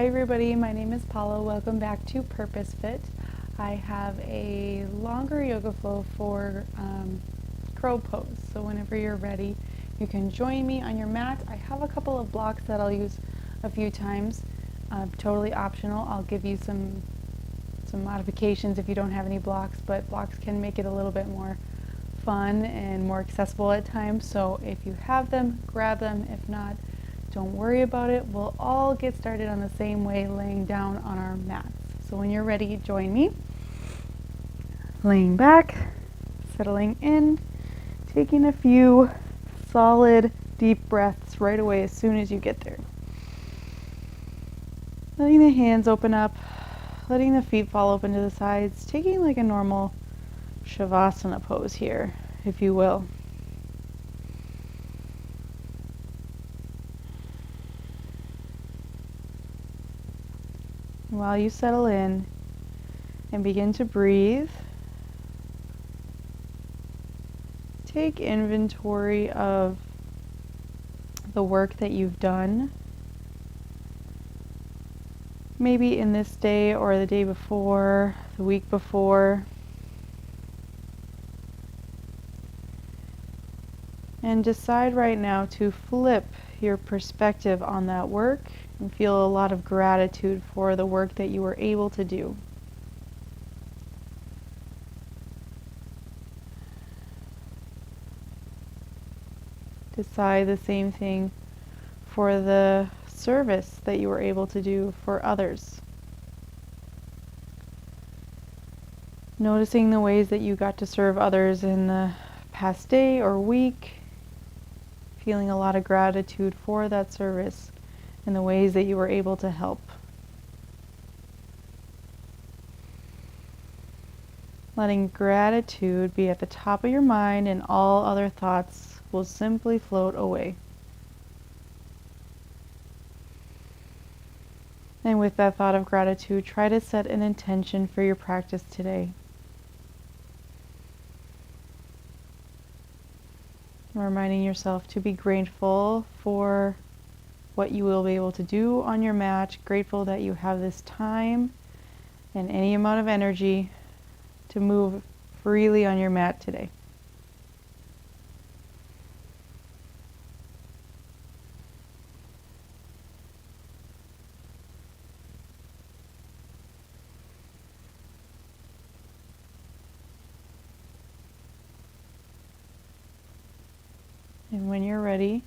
Hi everybody, my name is Paula. Welcome back to Purpose Fit. I have a longer yoga flow for crow pose. So whenever you're ready, you can join me on your mat. I have a couple of blocks that I'll use a few times. Totally optional. I'll give you some modifications if you don't have any blocks, but blocks can make it a little bit more fun and more accessible at times. So if you have them, grab them. If not, don't worry about it. We'll all get started on the same way, laying down on our mats. So when you're ready, join me. Laying back, settling in, taking a few solid, deep breaths right away as soon as you get there. Letting the hands open up, letting the feet fall open to the sides, taking like a normal Shavasana pose here, if you will. While you settle in and begin to breathe, take inventory of the work that you've done, maybe in this day or the day before, the week before, and decide right now to flip your perspective on that work and feel a lot of gratitude for the work that you were able to do. Decide the same thing for the service that you were able to do for others. Noticing the ways that you got to serve others in the past day or week, feeling a lot of gratitude for that service and the ways that you were able to help. Letting gratitude be at the top of your mind, and all other thoughts will simply float away. And with that thought of gratitude, try to set an intention for your practice today. Reminding yourself to be grateful for what you will be able to do on your mat, grateful that you have this time and any amount of energy to move freely on your mat today. And when you're ready,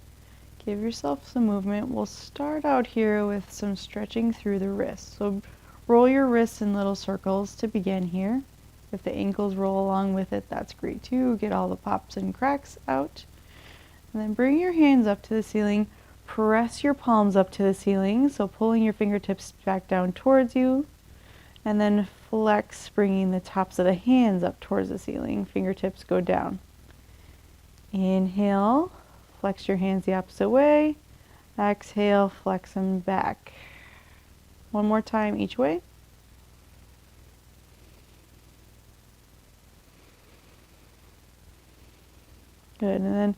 give yourself some movement. We'll start out here with some stretching through the wrists. So roll your wrists in little circles to begin here. If the ankles roll along with it, that's great too. Get all the pops and cracks out. And then bring your hands up to the ceiling. Press your palms up to the ceiling, so pulling your fingertips back down towards you. And then flex, bringing the tops of the hands up towards the ceiling. Fingertips go down. Inhale, flex your hands the opposite way. Exhale, flex them back. One more time each way. Good, and then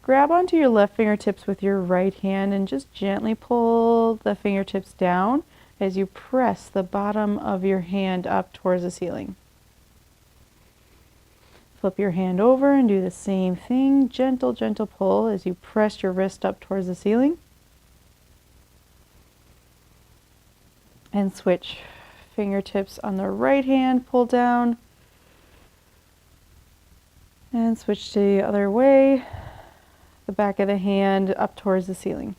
grab onto your left fingertips with your right hand and just gently pull the fingertips down as you press the bottom of your hand up towards the ceiling. Flip your hand over and do the same thing. Gentle, gentle pull as you press your wrist up towards the ceiling. And switch. Fingertips on the right hand, pull down. And switch to the other way. The back of the hand up towards the ceiling.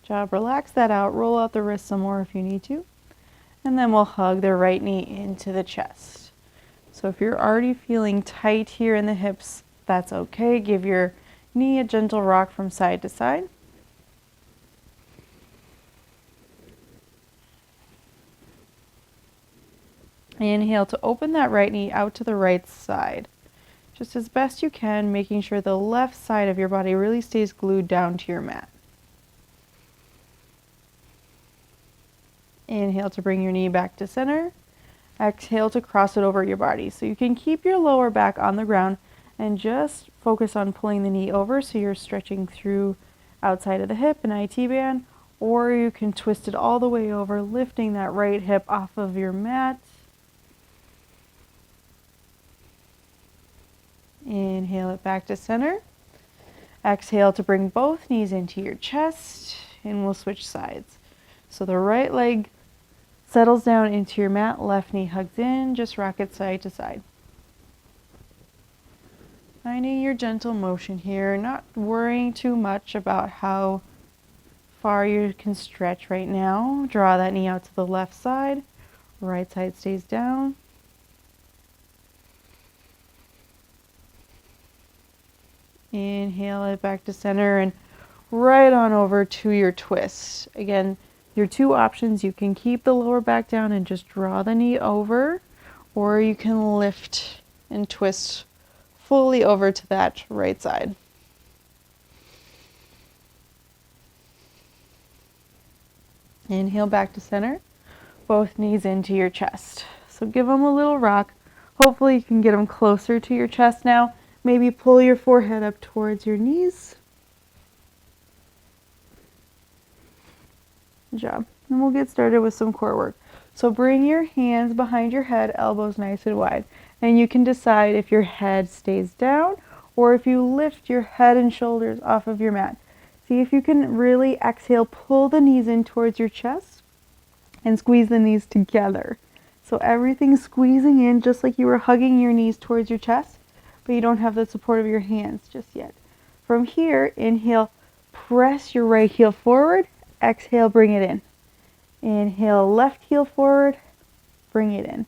Good job. Relax that out. Roll out the wrist some more if you need to. And then we'll hug the right knee into the chest. So if you're already feeling tight here in the hips, that's okay. Give your knee a gentle rock from side to side. Inhale to open that right knee out to the right side. Just as best you can, making sure the left side of your body really stays glued down to your mat. Inhale to bring your knee back to center. Exhale to cross it over your body. So you can keep your lower back on the ground and just focus on pulling the knee over so you're stretching through outside of the hip, an IT band, or you can twist it all the way over, lifting that right hip off of your mat. Inhale it back to center. Exhale to bring both knees into your chest, and we'll switch sides. So the right leg settles down into your mat, left knee hugs in, just rock it side to side. Finding your gentle motion here, not worrying too much about how far you can stretch right now. Draw that knee out to the left side, right side stays down. Inhale it back to center and right on over to your twist. Again, your two options, you can keep the lower back down and just draw the knee over, or you can lift and twist fully over to that right side. Inhale back to center, both knees into your chest. So give them a little rock. Hopefully you can get them closer to your chest now. Maybe pull your forehead up towards your knees. Good job. And we'll get started with some core work. So bring your hands behind your head, elbows nice and wide. And you can decide if your head stays down or if you lift your head and shoulders off of your mat. See if you can really exhale, pull the knees in towards your chest and squeeze the knees together. So everything's squeezing in just like you were hugging your knees towards your chest, but you don't have the support of your hands just yet. From here, inhale, press your right heel forward, exhale, bring it in. Inhale, left heel forward, bring it in.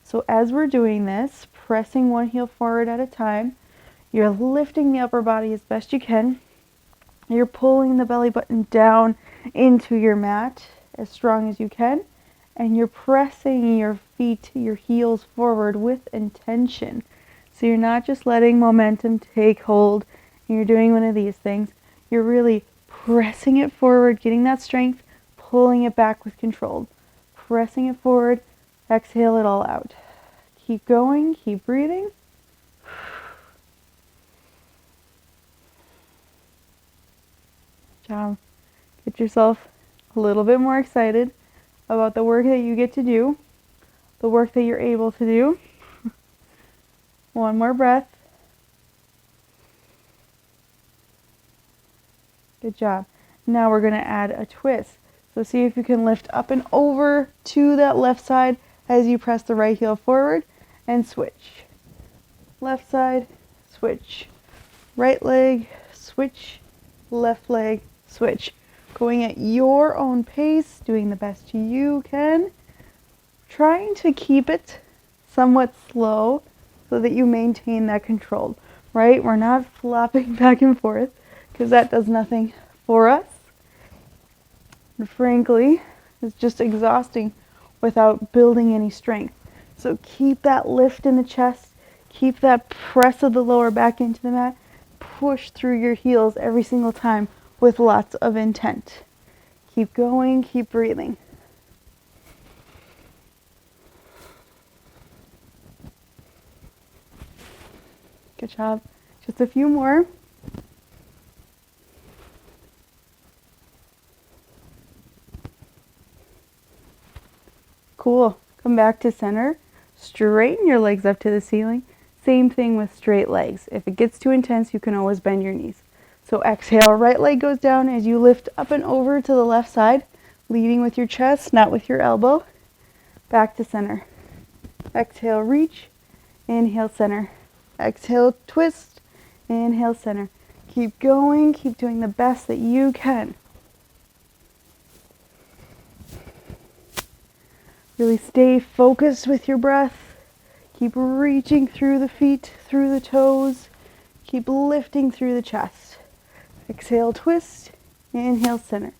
So as we're doing this, pressing one heel forward at a time, you're lifting the upper body as best you can. You're pulling the belly button down into your mat as strong as you can, and you're pressing your feet, your heels forward with intention. So you're not just letting momentum take hold and you're doing one of these things. You're really pressing it forward, getting that strength, pulling it back with control. Pressing it forward, exhale it all out. Keep going, keep breathing. Job. Get yourself a little bit more excited about the work that you get to do, the work that you're able to do. One more breath. Good job. Now we're going to add a twist. So see if you can lift up and over to that left side as you press the right heel forward and switch. Left side, switch. Right leg, switch. Left leg, switch. Going at your own pace, doing the best you can. Trying to keep it somewhat slow so that you maintain that control, right? We're not flopping back and forth because that does nothing for us. And frankly, it's just exhausting without building any strength. So keep that lift in the chest, keep that press of the lower back into the mat, push through your heels every single time with lots of intent. Keep going, keep breathing. Good job. Just a few more. Cool. Come back to center. Straighten your legs up to the ceiling. Same thing with straight legs. If it gets too intense, you can always bend your knees. So exhale, right leg goes down as you lift up and over to the left side, leading with your chest, not with your elbow. Back to center. Exhale, reach. Inhale, center. Exhale, twist. Inhale, center. Keep going. Keep doing the best that you can. Really stay focused with your breath. Keep reaching through the feet, through the toes. Keep lifting through the chest. Exhale, twist. Inhale, center.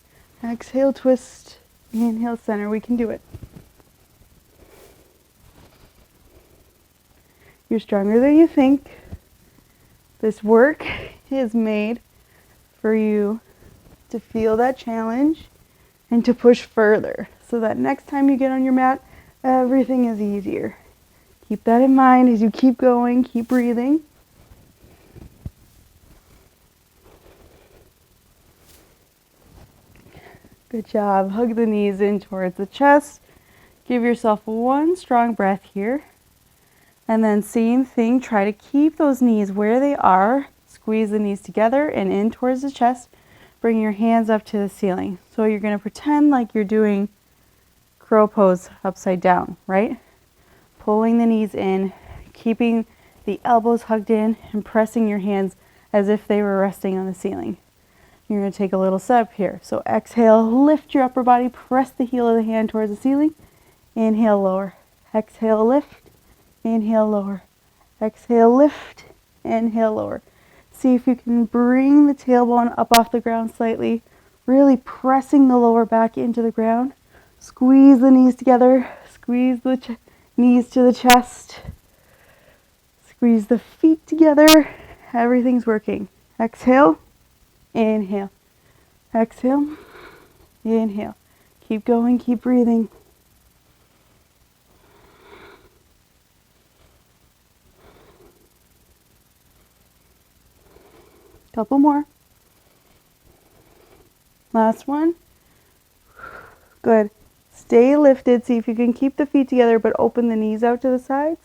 Exhale, twist. Inhale, center. We can do it. You're stronger than you think. This work is made for you to feel that challenge and to push further so that next time you get on your mat, everything is easier. Keep that in mind as you keep going, keep breathing. Good job. Hug the knees in towards the chest. Give yourself one strong breath here. And then same thing, try to keep those knees where they are. Squeeze the knees together and in towards the chest. Bring your hands up to the ceiling. So you're going to pretend like you're doing crow pose upside down, right? Pulling the knees in, keeping the elbows hugged in, and pressing your hands as if they were resting on the ceiling. You're going to take a little step here. So exhale, lift your upper body, press the heel of the hand towards the ceiling. Inhale, lower. Exhale, lift. Inhale, lower. Exhale, lift. Inhale, lower. See if you can bring the tailbone up off the ground slightly, really pressing the lower back into the ground. Squeeze the knees together. Squeeze the knees to the chest. Squeeze the feet together. Everything's working. Exhale. Inhale. Exhale. Inhale. Keep going. Keep breathing. Couple more. Last one. Good. Stay lifted. See if you can keep the feet together, but open the knees out to the sides.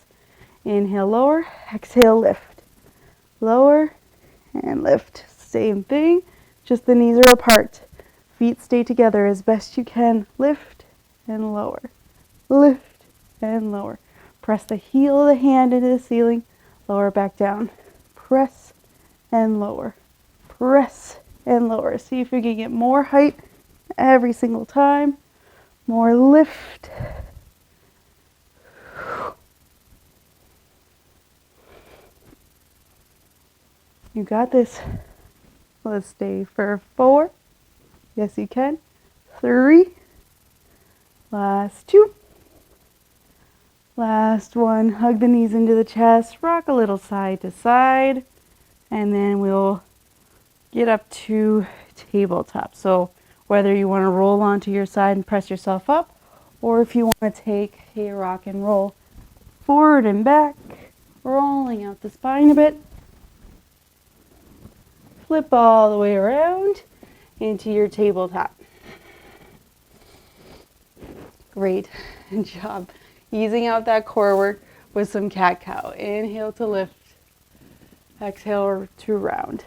Inhale, lower. Exhale, lift. Lower and lift. Same thing, just the knees are apart. Feet stay together as best you can. Lift and lower. Lift and lower. Press the heel of the hand into the ceiling. Lower back down. Press and lower. Press and lower. See if you can get more height every single time. More lift. You got this. Let's stay for 4. Yes, you can. 3. Last 2. Last 1. Hug the knees into the chest. Rock a little side to side. And then we'll get up to tabletop. So whether you want to roll onto your side and press yourself up, or if you want to take a rock and roll forward and back, rolling out the spine a bit. Flip all the way around into your tabletop. Great job. Easing out that core work with some cat-cow. Inhale to lift. Exhale to round.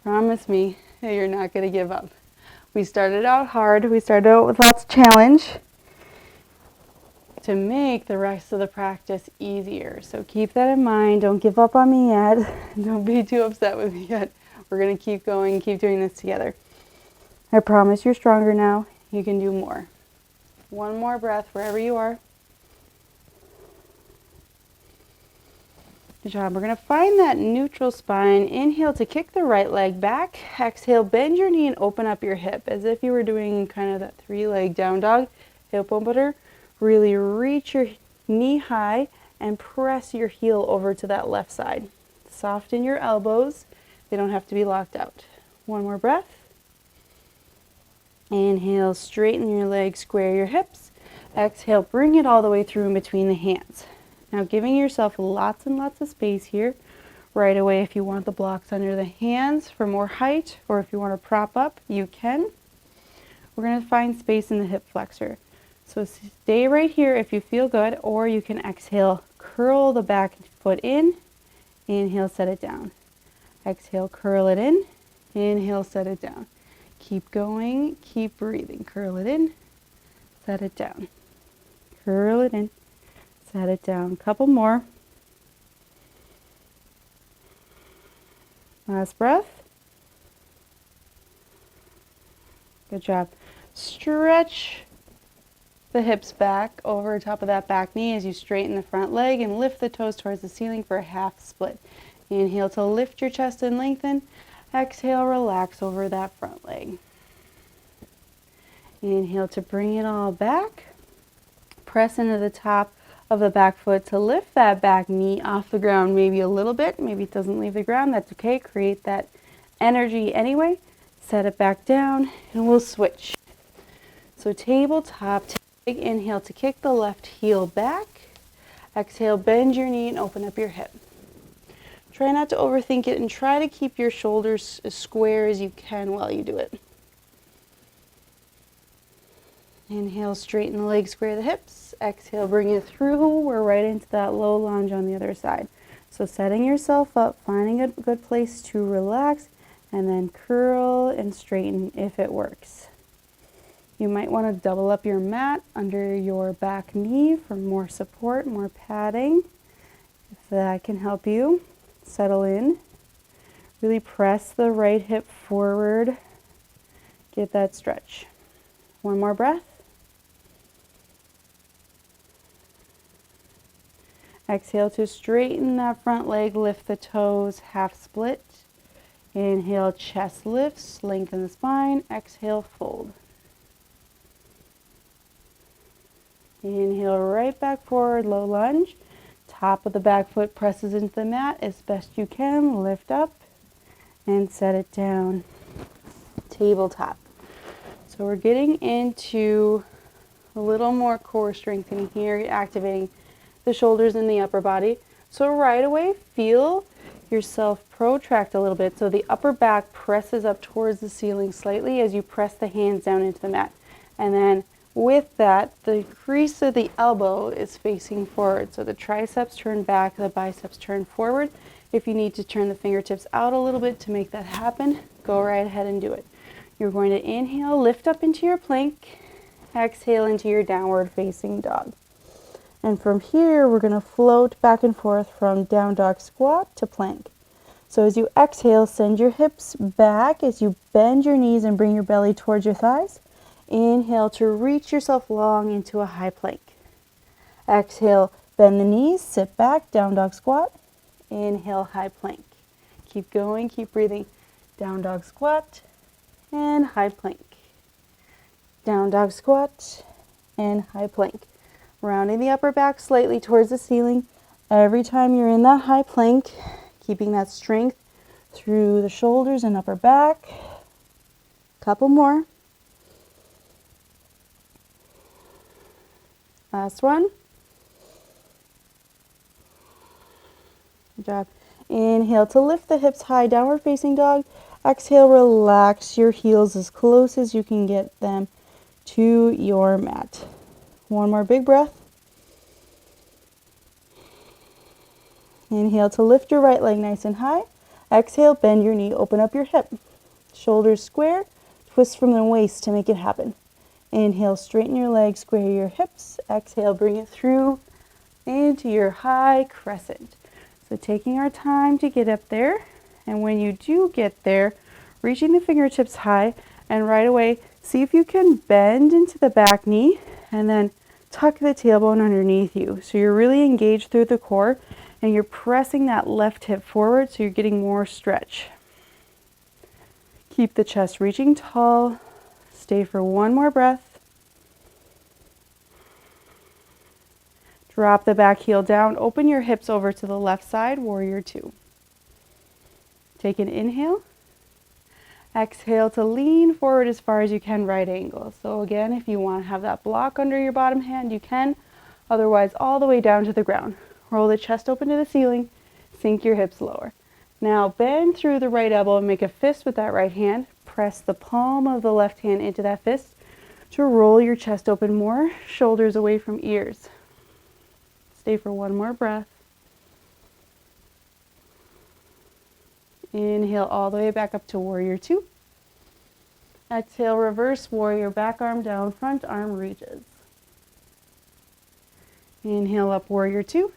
Promise me that you're not going to give up. We started out hard. We started out with lots of challenge to make the rest of the practice easier. So keep that in mind. Don't give up on me yet. Don't be too upset with me yet. We're going to keep going, keep doing this together. I promise you're stronger now. You can do more. One more breath wherever you are. Good job. We're going to find that neutral spine. Inhale to kick the right leg back. Exhale, bend your knee and open up your hip as if you were doing kind of that 3-leg down dog. Hip opener. Really reach your knee high and press your heel over to that left side. Soften your elbows. They don't have to be locked out. One more breath. Inhale, straighten your legs, square your hips. Exhale, bring it all the way through in between the hands. Now giving yourself lots and lots of space here. Right away, if you want the blocks under the hands for more height, or if you want to prop up, you can. We're going to find space in the hip flexor. So stay right here if you feel good, or you can exhale, curl the back foot in, inhale, set it down. Exhale, curl it in, inhale, set it down. Keep going, keep breathing. Curl it in, set it down. Curl it in, set it down. Couple more. Last breath. Good job. Stretch the hips back over top of that back knee as you straighten the front leg and lift the toes towards the ceiling for a half split. Inhale to lift your chest and lengthen. Exhale, relax over that front leg. Inhale to bring it all back. Press into the top of the back foot to lift that back knee off the ground maybe a little bit. Maybe it doesn't leave the ground. That's okay. Create that energy anyway. Set it back down and we'll switch. So tabletop. Big inhale to kick the left heel back. Exhale, bend your knee and open up your hip. Try not to overthink it and try to keep your shoulders as square as you can while you do it. Inhale, straighten the legs, square the hips. Exhale, bring it through. We're right into that low lunge on the other side. So setting yourself up, finding a good place to relax, and then curl and straighten if it works. You might want to double up your mat under your back knee for more support, more padding. If that can help you, settle in. Really press the right hip forward. Get that stretch. One more breath. Exhale to straighten that front leg, lift the toes, half split. Inhale, chest lifts, lengthen the spine. Exhale, fold. Inhale, right back forward, low lunge. Top of the back foot presses into the mat as best you can. Lift up and set it down. Tabletop. So we're getting into a little more core strengthening here, activating the shoulders and the upper body. So right away, feel yourself protract a little bit. So the upper back presses up towards the ceiling slightly as you press the hands down into the mat. And then with that, the crease of the elbow is facing forward. So the triceps turn back, the biceps turn forward. If you need to turn the fingertips out a little bit to make that happen, go right ahead and do it. You're going to inhale, lift up into your plank. Exhale into your downward facing dog. And from here, we're going to float back and forth from down dog squat to plank. So as you exhale, send your hips back as you bend your knees and bring your belly towards your thighs. Inhale to reach yourself long into a high plank. Exhale, bend the knees, sit back, down dog squat. Inhale, high plank. Keep going, keep breathing. Down dog squat and high plank. Down dog squat and high plank. Rounding the upper back slightly towards the ceiling. Every time you're in that high plank, keeping that strength through the shoulders and upper back. Couple more. Last one. Good job. Inhale to lift the hips high, downward facing dog. Exhale, relax your heels as close as you can get them to your mat. One more big breath. Inhale to lift your right leg nice and high. Exhale, bend your knee, open up your hip. Shoulders square, twist from the waist to make it happen. Inhale, straighten your legs, square your hips. Exhale, bring it through into your high crescent. So taking our time to get up there. And when you do get there, reaching the fingertips high, and right away, see if you can bend into the back knee and then tuck the tailbone underneath you. So you're really engaged through the core and you're pressing that left hip forward so you're getting more stretch. Keep the chest reaching tall. Stay for one more breath. Drop the back heel down. Open your hips over to the left side, warrior two. Take an inhale. Exhale to lean forward as far as you can, right angle. So again, if you want to have that block under your bottom hand, you can. Otherwise, all the way down to the ground. Roll the chest open to the ceiling. Sink your hips lower. Now bend through the right elbow and make a fist with that right hand. Press the palm of the left hand into that fist to roll your chest open more, shoulders away from ears. Stay for one more breath. Inhale all the way back up to warrior two. Exhale, reverse warrior, back arm down, front arm reaches. Inhale up, warrior two.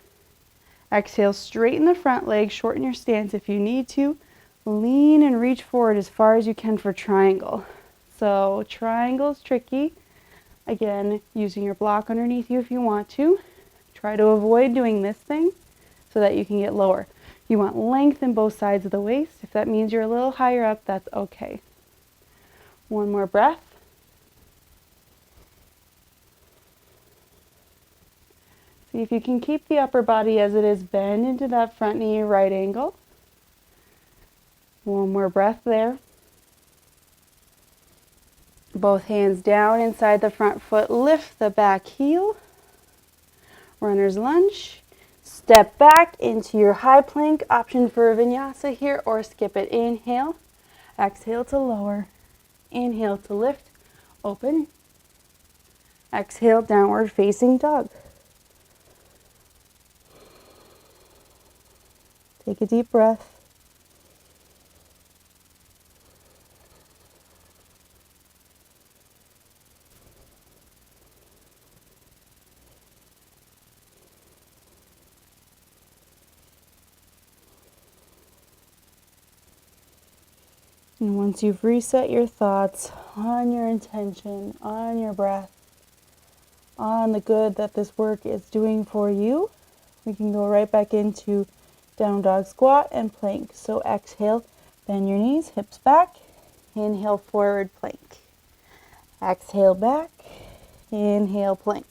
Exhale, straighten the front leg, shorten your stance if you need to. Lean and reach forward as far as you can for triangle. So triangle is tricky. Again, using your block underneath you if you want to. Try to avoid doing this thing so that you can get lower. You want length in both sides of the waist. If that means you're a little higher up, that's okay. One more breath. See if you can keep the upper body as it is. Bend into that front knee, right angle. One more breath there. Both hands down inside the front foot. Lift the back heel. Runner's lunge. Step back into your high plank. Option for a vinyasa here or skip it. Inhale. Exhale to lower. Inhale to lift. Open. Exhale, downward facing dog. Take a deep breath. And once you've reset your thoughts on your intention, on your breath, on the good that this work is doing for you, we can go right back into down dog squat and plank. So exhale, bend your knees, hips back. Inhale, forward plank. Exhale, back. Inhale, plank.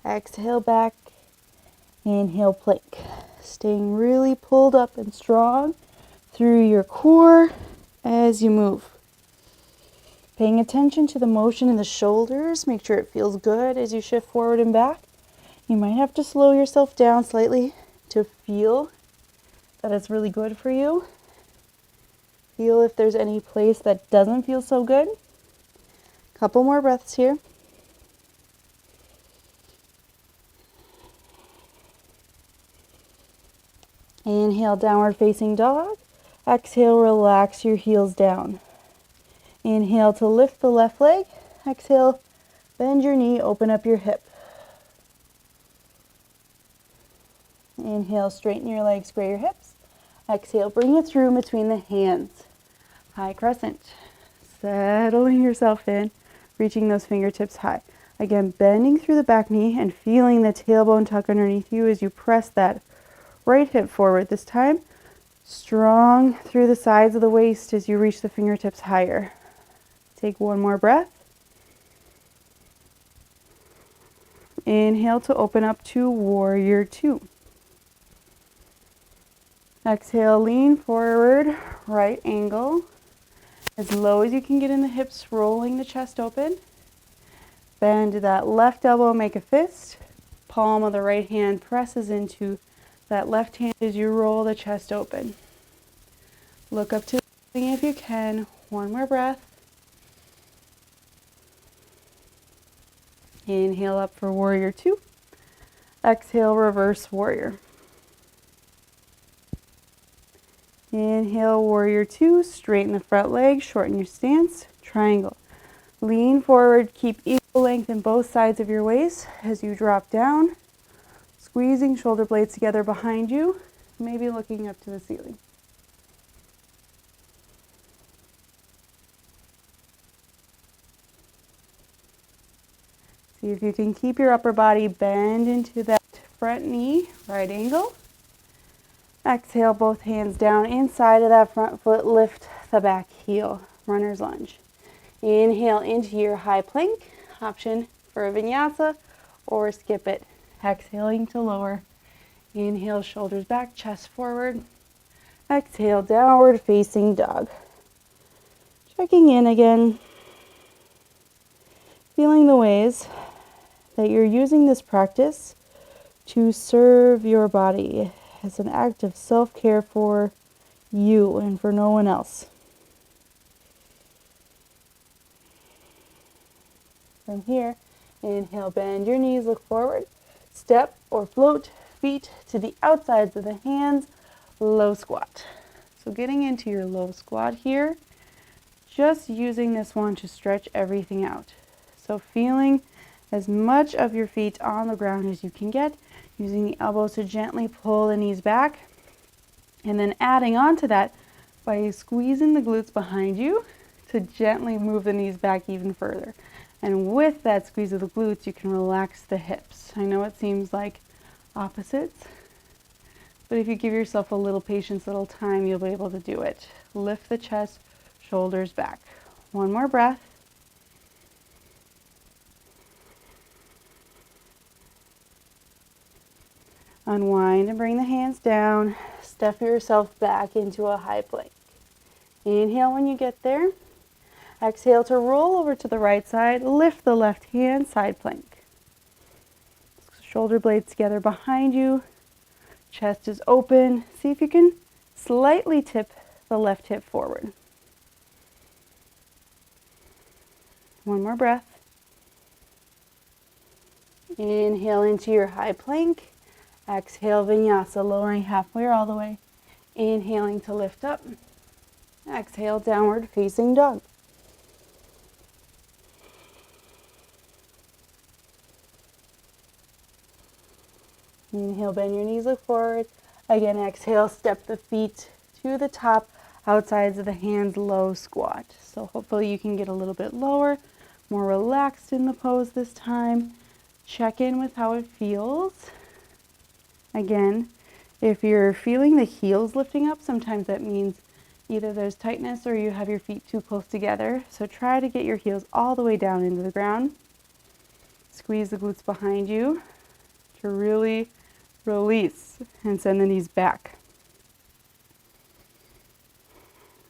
Exhale, back. Inhale, plank. Staying really pulled up and strong through your core as you move. Paying attention to the motion in the shoulders. Make sure it feels good as you shift forward and back. You might have to slow yourself down slightly to feel that it's really good for you. Feel if there's any place that doesn't feel so good. Couple more breaths here. Inhale, downward facing dog. Exhale, relax your heels down. Inhale to lift the left leg. Exhale, bend your knee, open up your hip. Inhale, straighten your legs, square your hips. Exhale, bring it through between the hands. High crescent. Settling yourself in, reaching those fingertips high. Again, bending through the back knee and feeling the tailbone tuck underneath you as you press that right hip forward. This time, strong through the sides of the waist as you reach the fingertips higher. Take one more breath. Inhale to open up to warrior two. Exhale, lean forward, right angle. As low as you can get in the hips, rolling the chest open. Bend that left elbow, make a fist. Palm of the right hand presses into that left hand as you roll the chest open. Look up to the ceiling if you can. One more breath. Inhale up for warrior two. Exhale, reverse warrior. Inhale, warrior two. Straighten the front leg, shorten your stance. Triangle. Lean forward, keep equal length in both sides of your waist as you drop down. Squeezing shoulder blades together behind you, maybe looking up to the ceiling. See if you can keep your upper body bend into that front knee, right angle. Exhale, both hands down inside of that front foot, lift the back heel, runner's lunge. Inhale into your high plank, option for a vinyasa or skip it. Exhaling to lower. Inhale, shoulders back, chest forward. Exhale, downward facing dog. Checking in again. Feeling the ways that you're using this practice to serve your body as an act of self-care for you and for no one else. From here, inhale, bend your knees, look forward. Step or float feet to the outsides of the hands, low squat. So getting into your low squat here, just using this one to stretch everything out. So feeling as much of your feet on the ground as you can get, using the elbows to gently pull the knees back, and then adding on to that by squeezing the glutes behind you to gently move the knees back even further. And with that squeeze of the glutes, you can relax the hips. I know it seems like opposites, but if you give yourself a little patience, a little time, you'll be able to do it. Lift the chest, shoulders back. One more breath. Unwind and bring the hands down. Step yourself back into a high plank. Inhale when you get there. Exhale to roll over to the right side. Lift the left hand, side plank. Shoulder blades together behind you. Chest is open. See if you can slightly tip the left hip forward. One more breath. Inhale into your high plank. Exhale, vinyasa, lowering halfway or all the way. Inhaling to lift up. Exhale, downward facing dog. Inhale, bend your knees, look forward. Again, exhale, step the feet to the top, outsides of the hands, low squat. So hopefully you can get a little bit lower, more relaxed in the pose this time. Check in with how it feels. Again, if you're feeling the heels lifting up, sometimes that means either there's tightness or you have your feet too close together. So try to get your heels all the way down into the ground. Squeeze the glutes behind you to really release and send the knees back.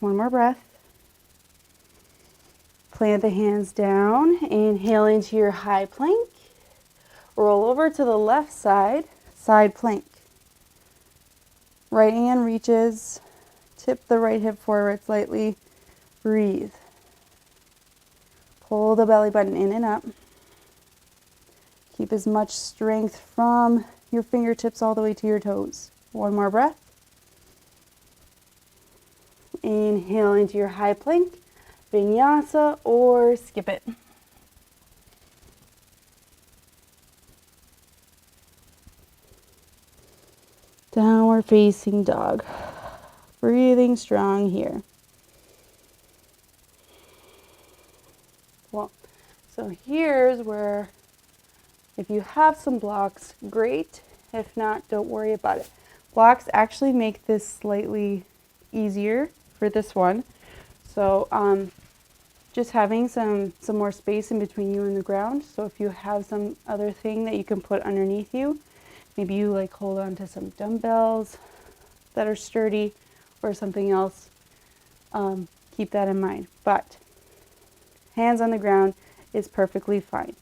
One more breath. Plant the hands down. Inhale into your high plank. Roll over to the left side, side plank. Right hand reaches. Tip the right hip forward slightly. Breathe. Pull the belly button in and up. Keep as much strength from your fingertips all the way to your toes. One more breath. Inhale into your high plank, vinyasa, or skip it. Downward facing dog. Breathing strong here. Well, so here's where, if you have some blocks, great. If not, don't worry about it. Blocks actually make this slightly easier for this one. So just having some more space in between you and the ground. So if you have some other thing that you can put underneath you, maybe you like hold on to some dumbbells that are sturdy or something else, keep that in mind. But hands on the ground is perfectly fine.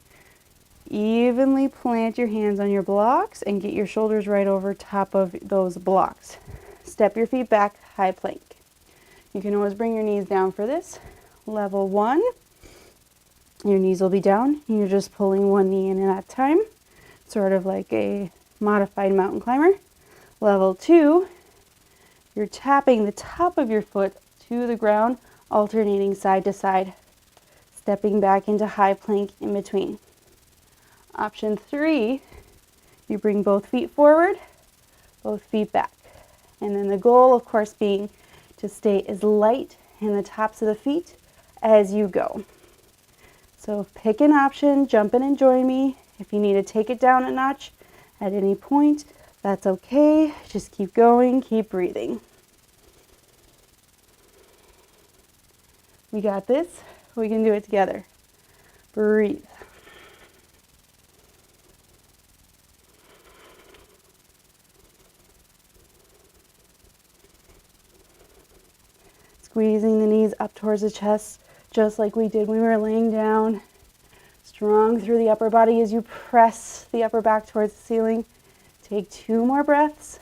Evenly plant your hands on your blocks and get your shoulders right over top of those blocks. Step your feet back, high plank. You can always bring your knees down for this. Level 1, your knees will be down. You're just pulling one knee in at a time, sort of like a modified mountain climber. Level 2, you're tapping the top of your foot to the ground, alternating side to side, stepping back into high plank in between. Option 3, you bring both feet forward, both feet back. And then the goal, of course, being to stay as light in the tops of the feet as you go. So pick an option, jump in and join me. If you need to take it down a notch at any point, that's okay. Just keep going, keep breathing. We got this. We can do it together. Breathe. Squeezing the knees up towards the chest, just like we did when we were laying down. Strong through the upper body as you press the upper back towards the ceiling. Take 2 more breaths.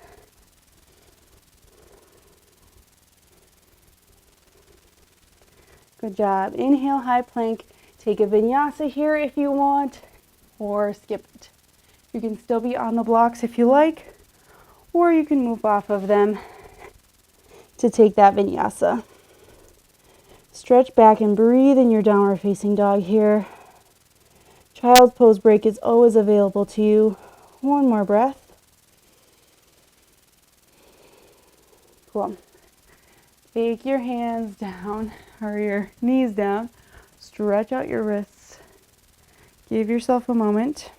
Good job. Inhale, high plank. Take a vinyasa here if you want, or skip it. You can still be on the blocks if you like, or you can move off of them to take that vinyasa. Stretch back and breathe in your downward facing dog here. Child's pose break is always available to you. One more breath. Cool. Take your hands down, or your knees down. Stretch out your wrists. Give yourself a moment.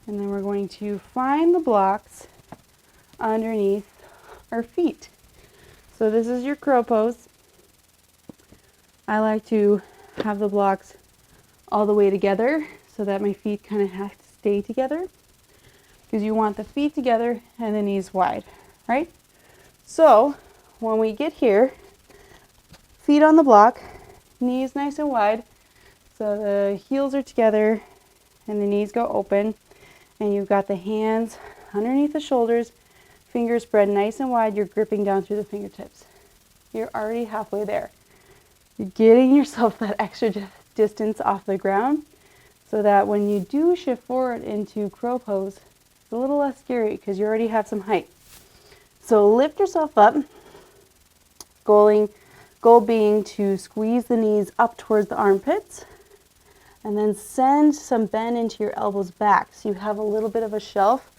And then we're going to find the blocks underneath our feet. So this is your crow pose. I like to have the blocks all the way together so that my feet kind of have to stay together, because you want the feet together and the knees wide, right? So when we get here, feet on the block, knees nice and wide, so the heels are together and the knees go open, and you've got the hands underneath the shoulders, fingers spread nice and wide, you're gripping down through the fingertips. You're already halfway there. You're getting yourself that extra distance off the ground so that when you do shift forward into crow pose, it's a little less scary because you already have some height. So lift yourself up, goal being to squeeze the knees up towards the armpits, and then send some bend into your elbows back so you have a little bit of a shelf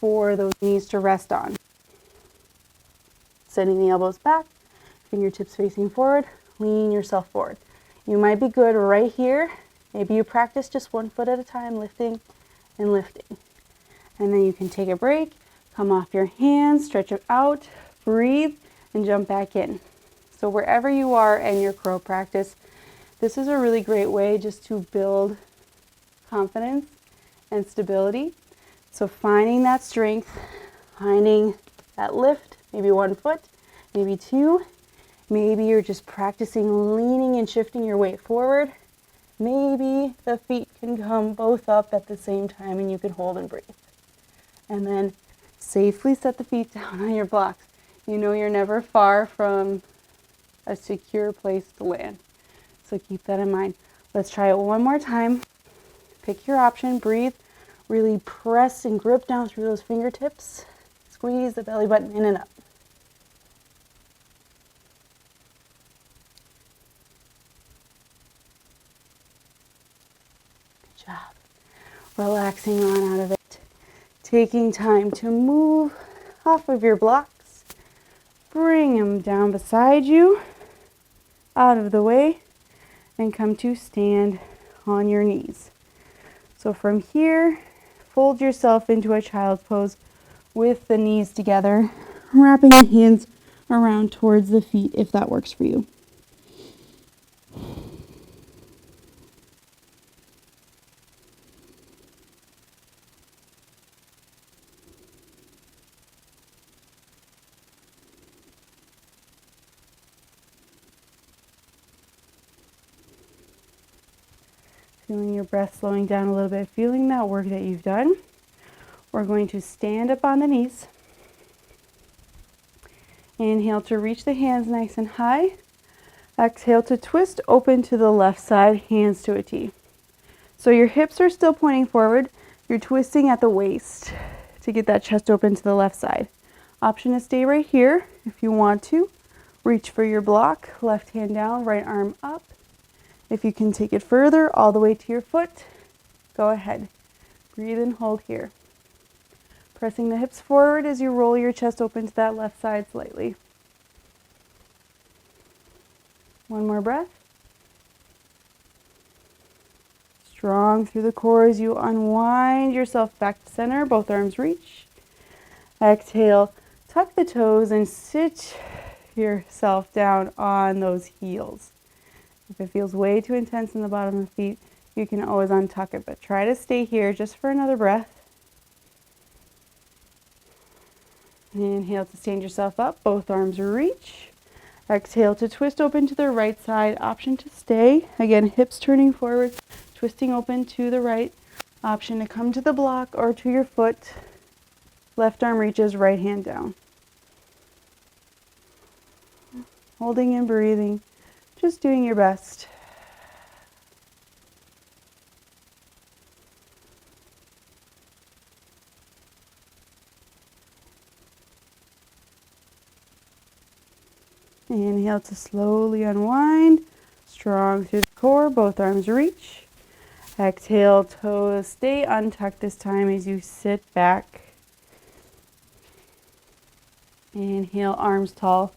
for those knees to rest on. Sending the elbows back, fingertips facing forward, lean yourself forward. You might be good right here. Maybe you practice just 1 foot at a time, lifting and lifting. And then you can take a break, come off your hands, stretch it out, breathe, and jump back in. So wherever you are in your crow practice, this is a really great way just to build confidence and stability. So finding that strength, finding that lift, maybe 1 foot, maybe 2. Maybe you're just practicing leaning and shifting your weight forward. Maybe the feet can come both up at the same time and you can hold and breathe. And then safely set the feet down on your blocks. You know you're never far from a secure place to land. So keep that in mind. Let's try it one more time. Pick your option, breathe, really press and grip down through those fingertips. Squeeze the belly button in and up. Good job. Relaxing on out of it. Taking time to move off of your blocks. Bring them down beside you, out of the way, and come to stand on your knees. So from here, fold yourself into a child's pose with the knees together, wrapping your hands around towards the feet if that works for you. Feeling your breath slowing down a little bit, feeling that work that you've done. We're going to stand up on the knees. Inhale to reach the hands nice and high. Exhale to twist open to the left side, hands to a T. So your hips are still pointing forward. You're twisting at the waist to get that chest open to the left side. Option to stay right here if you want to. Reach for your block, left hand down, right arm up. If you can take it further, all the way to your foot, go ahead. Breathe and hold here. Pressing the hips forward as you roll your chest open to that left side slightly. One more breath. Strong through the core as you unwind yourself back to center, both arms reach. Exhale, tuck the toes and sit yourself down on those heels. If it feels way too intense in the bottom of the feet, you can always untuck it, but try to stay here just for another breath. Inhale to stand yourself up, both arms reach. Exhale to twist open to the right side, option to stay. Again, hips turning forward, twisting open to the right. Option to come to the block or to your foot. Left arm reaches, right hand down. Holding and breathing. Just doing your best. Inhale to slowly unwind. Strong through the core, both arms reach. Exhale, toes stay untucked this time as you sit back. Inhale, arms tall.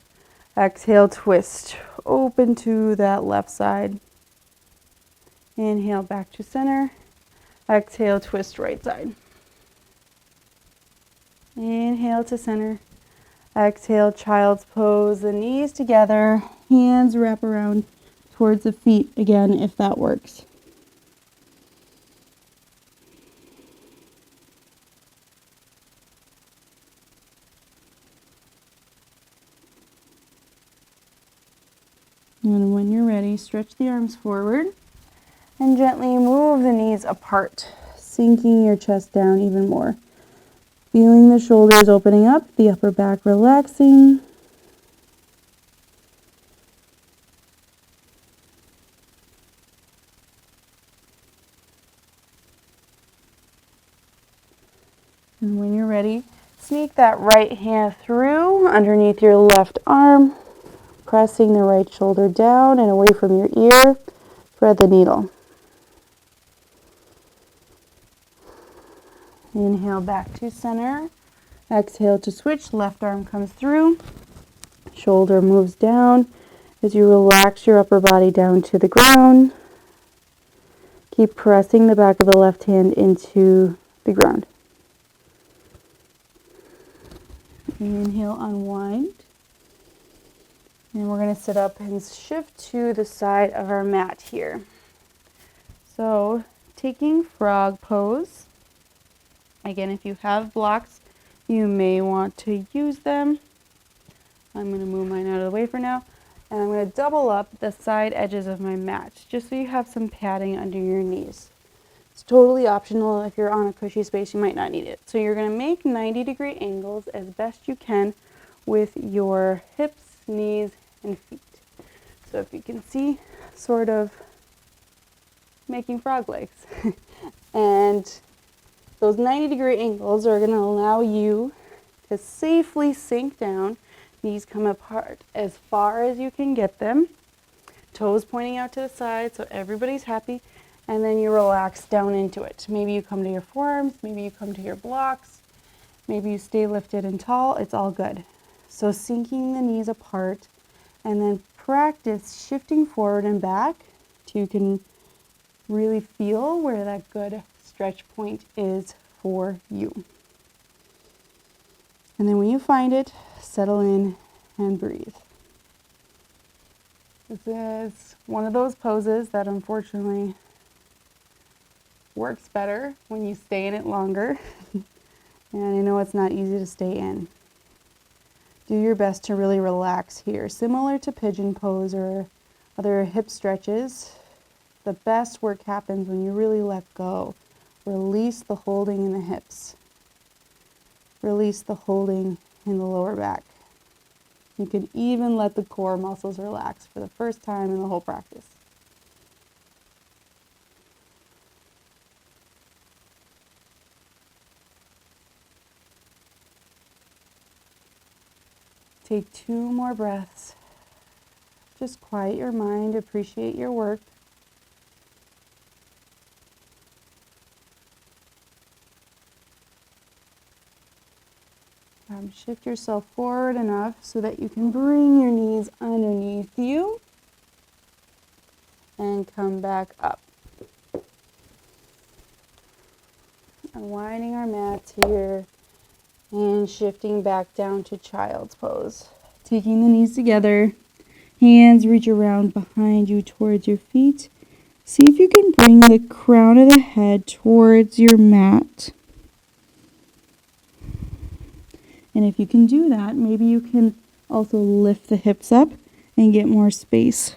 Exhale, twist. Open to that left side. Inhale, back to center. Exhale, twist right side. Inhale to center. Exhale, child's pose, the knees together, hands wrap around towards the feet again if that works. And when you're ready, stretch the arms forward and gently move the knees apart, sinking your chest down even more. Feeling the shoulders opening up, the upper back relaxing. And when you're ready, sneak that right hand through underneath your left arm, pressing the right shoulder down and away from your ear. Thread the needle. Inhale back to center. Exhale to switch. Left arm comes through. Shoulder moves down as you relax your upper body down to the ground. Keep pressing the back of the left hand into the ground. Inhale, unwind. And we're going to sit up and shift to the side of our mat here. So, taking frog pose. Again, if you have blocks, you may want to use them. I'm going to move mine out of the way for now. And I'm going to double up the side edges of my mat, just so you have some padding under your knees. It's totally optional. If you're on a cushy space, you might not need it. So you're going to make 90-degree angles as best you can with your hips, knees, and feet. So if you can see, sort of making frog legs. And those 90-degree angles are going to allow you to safely sink down. Knees come apart as far as you can get them. Toes pointing out to the side so everybody's happy. And then you relax down into it. Maybe you come to your forearms, maybe you come to your blocks, maybe you stay lifted and tall. It's all good. So sinking the knees apart, and then practice shifting forward and back till you can really feel where that good stretch point is for you. And then when you find it, settle in and breathe. This is one of those poses that unfortunately works better when you stay in it longer. And I know it's not easy to stay in. Do your best to really relax here. Similar to pigeon pose or other hip stretches, the best work happens when you really let go. Release the holding in the hips. Release the holding in the lower back. You can even let the core muscles relax for the first time in the whole practice. Take 2 more breaths. Just quiet your mind, appreciate your work. Shift yourself forward enough so that you can bring your knees underneath you and come back up. Unwinding our mats here and shifting back down to child's pose. Taking the knees together, hands reach around behind you towards your feet. See if you can bring the crown of the head towards your mat. And if you can do that, maybe you can also lift the hips up and get more space.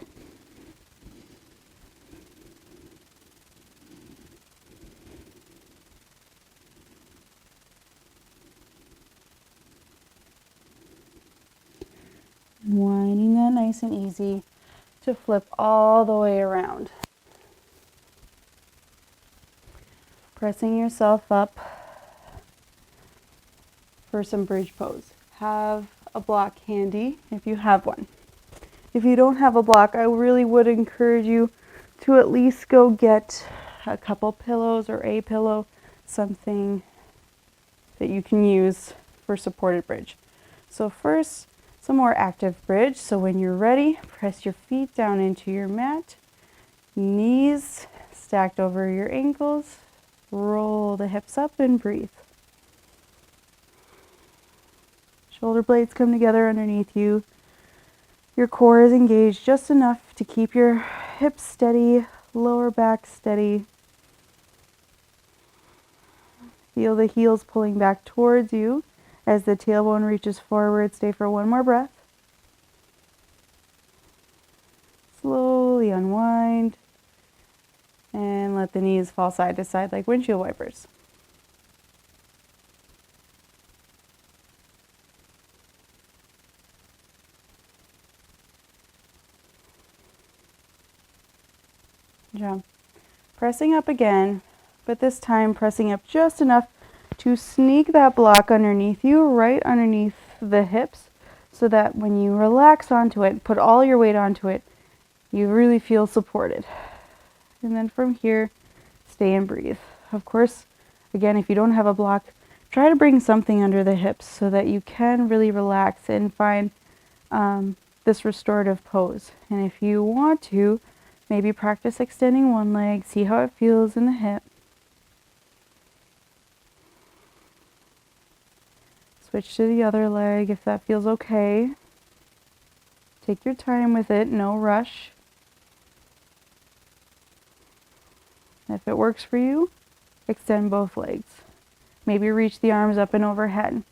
Winding that nice and easy to flip all the way around. Pressing yourself up for some bridge pose. Have a block handy if you have one. If you don't have a block, I really would encourage you to at least go get a couple pillows or a pillow, something that you can use for supported bridge. So first, some more active bridge. So when you're ready, press your feet down into your mat, knees stacked over your ankles, roll the hips up and breathe. Shoulder blades come together underneath you. Your core is engaged just enough to keep your hips steady, lower back steady. Feel the heels pulling back towards you as the tailbone reaches forward. Stay for 1 more breath. Slowly unwind and let the knees fall side to side like windshield wipers. Jump. Pressing up again, but this time pressing up just enough to sneak that block underneath you, right underneath the hips, so that when you relax onto it, put all your weight onto it, you really feel supported. And then from here, stay and breathe. Of course, again, if you don't have a block, try to bring something under the hips so that you can really relax and find this restorative pose. And if you want to, maybe practice extending one leg, see how it feels in the hip. Switch to the other leg if that feels okay. Take your time with it, no rush. If it works for you, extend both legs. Maybe reach the arms up and overhead.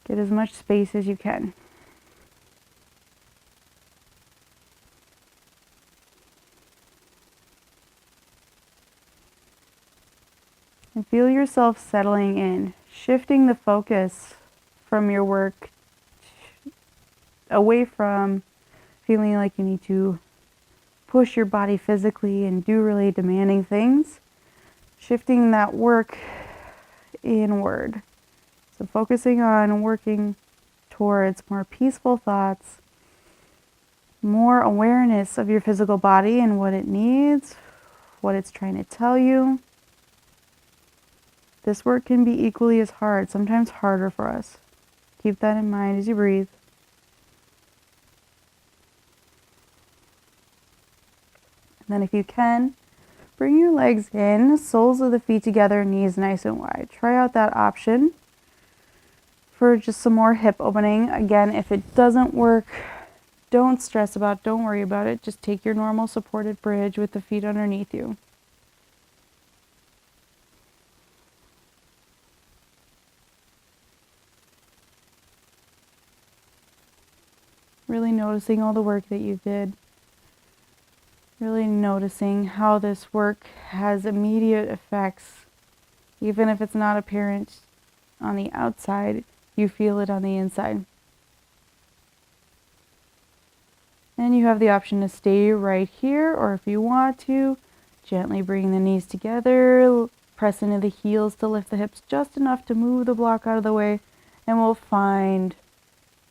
Get as much space as you can. And feel yourself settling in, shifting the focus from your work away from feeling like you need to push your body physically and do really demanding things, shifting that work inward. So focusing on working towards more peaceful thoughts, more awareness of your physical body and what it needs, what it's trying to tell you. This work can be equally as hard, sometimes harder for us. Keep that in mind as you breathe. And then if you can, bring your legs in, soles of the feet together, knees nice and wide. Try out that option for just some more hip opening. Again, if it doesn't work, don't stress about it, don't worry about it. Just take your normal supported bridge with the feet underneath you. Really noticing all the work that you did. Really noticing how this work has immediate effects. Even if it's not apparent on the outside, you feel it on the inside. And you have the option to stay right here, or if you want to, gently bring the knees together, press into the heels to lift the hips just enough to move the block out of the way, and we'll find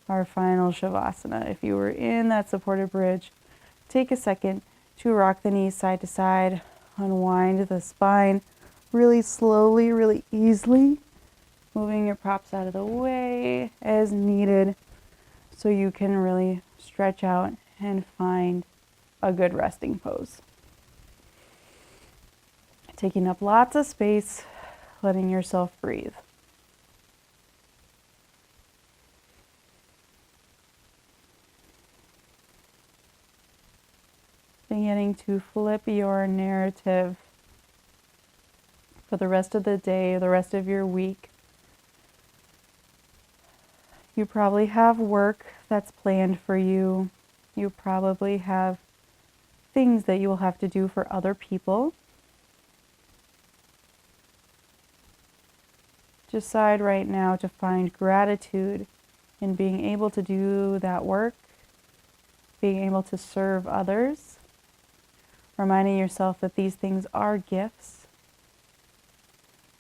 our final Shavasana. If you were in that supported bridge, take a second to rock the knees side to side, unwind the spine really slowly, really easily, moving your props out of the way as needed so you can really stretch out and find a good resting pose. Taking up lots of space, letting yourself breathe. Beginning to flip your narrative for the rest of the day, the rest of your week. You probably have work that's planned for you. You probably have things that you will have to do for other people. Decide right now to find gratitude in being able to do that work, being able to serve others, reminding yourself that these things are gifts.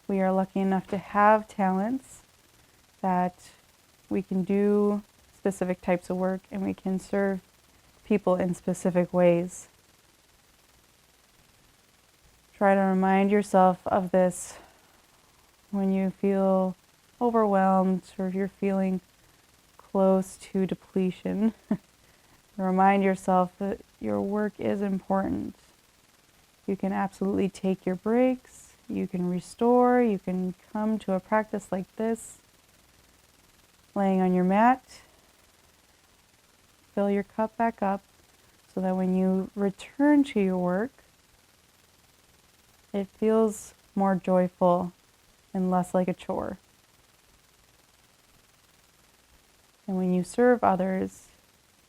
We are lucky enough to have talents that we can do specific types of work and we can serve people in specific ways. Try to remind yourself of this when you feel overwhelmed or if you're feeling close to depletion. Remind yourself that your work is important. You can absolutely take your breaks, you can restore, you can come to a practice like this, laying on your mat, fill your cup back up so that when you return to your work, it feels more joyful and less like a chore. And when you serve others,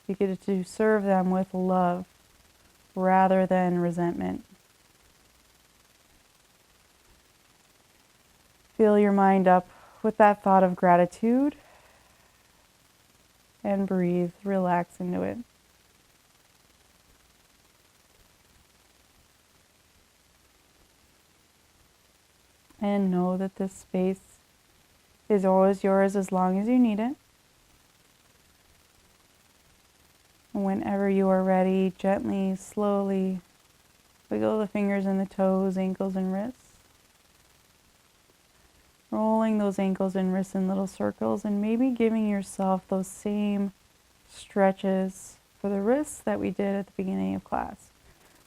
you get to serve them with love rather than resentment. Fill your mind up with that thought of gratitude and breathe, relax into it. And know that this space is always yours as long as you need it. And whenever you are ready, gently, slowly wiggle the fingers and the toes, ankles and wrists. Rolling those ankles and wrists in little circles and maybe giving yourself those same stretches for the wrists that we did at the beginning of class.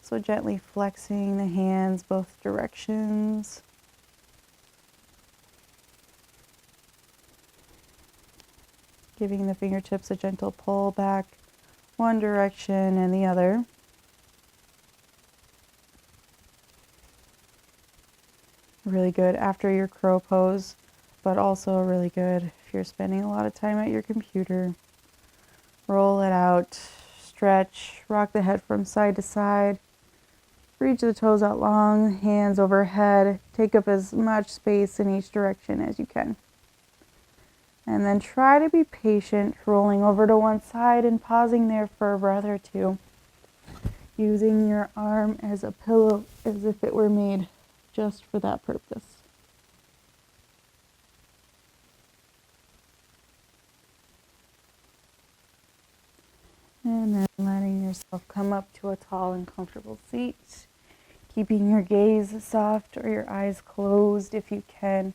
So gently flexing the hands both directions. Giving the fingertips a gentle pull back one direction and the other. Really good after your crow pose, but also really good if you're spending a lot of time at your computer. Roll it out, stretch, rock the head from side to side. Reach the toes out long, hands overhead. Take up as much space in each direction as you can. And then try to be patient, rolling over to one side and pausing there for a breath or two. Using your arm as a pillow as if it were made just for that purpose. And then letting yourself come up to a tall and comfortable seat. Keeping your gaze soft or your eyes closed if you can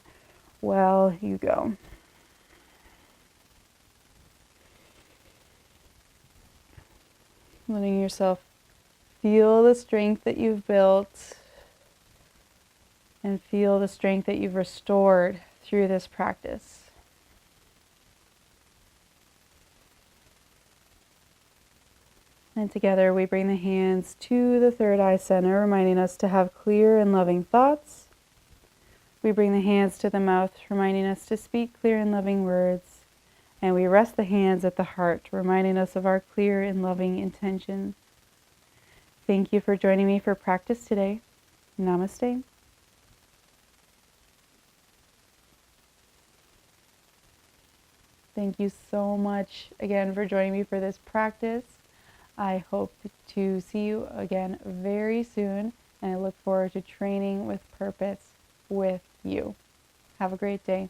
while you go. Letting yourself feel the strength that you've built and feel the strength that you've restored through this practice. And together we bring the hands to the third eye center, reminding us to have clear and loving thoughts. We bring the hands to the mouth, reminding us to speak clear and loving words. And we rest the hands at the heart, reminding us of our clear and loving intentions. Thank you for joining me for practice today. Namaste. Thank you so much again for joining me for this practice. I hope to see you again very soon, and I look forward to training with purpose with you. Have a great day.